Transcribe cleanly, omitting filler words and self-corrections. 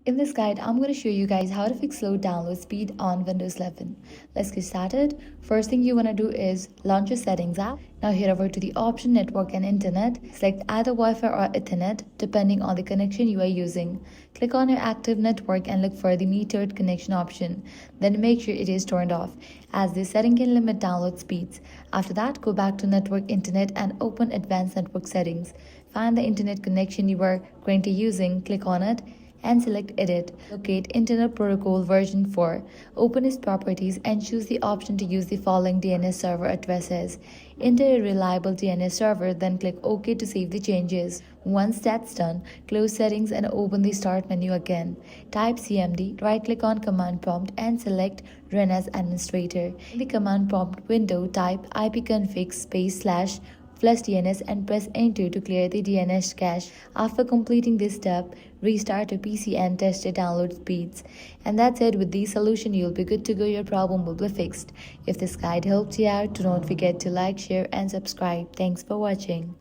In this guide, I'm going to show you guys how to fix slow download speed on Windows 11. Let's get started. First thing you want to do is launch your settings app. Now head over to the option network and internet. Select either Wi-Fi or Ethernet depending on the connection you are using. Click on your active network and look for the metered connection option. Then make sure it is turned off, as this setting can limit download speeds. After that, go back to network internet and open advanced network settings. Find the internet connection you are currently using, click on it and select Edit. Locate Internet Protocol version 4. Open its properties and choose the option to use the following DNS server addresses. Enter a reliable DNS server, then click OK to save the changes. Once that's done, close settings and open the Start menu again. Type CMD, right-click on Command Prompt and select Run as Administrator. In the Command Prompt window, type ipconfig /plus DNS and press enter to clear the DNS cache. After completing this step, restart your PC and test your download speeds. And that's it. With this solution, you'll be good to go. Your problem will be fixed. If this guide helped you out, do not forget to like, share and subscribe. Thanks for watching.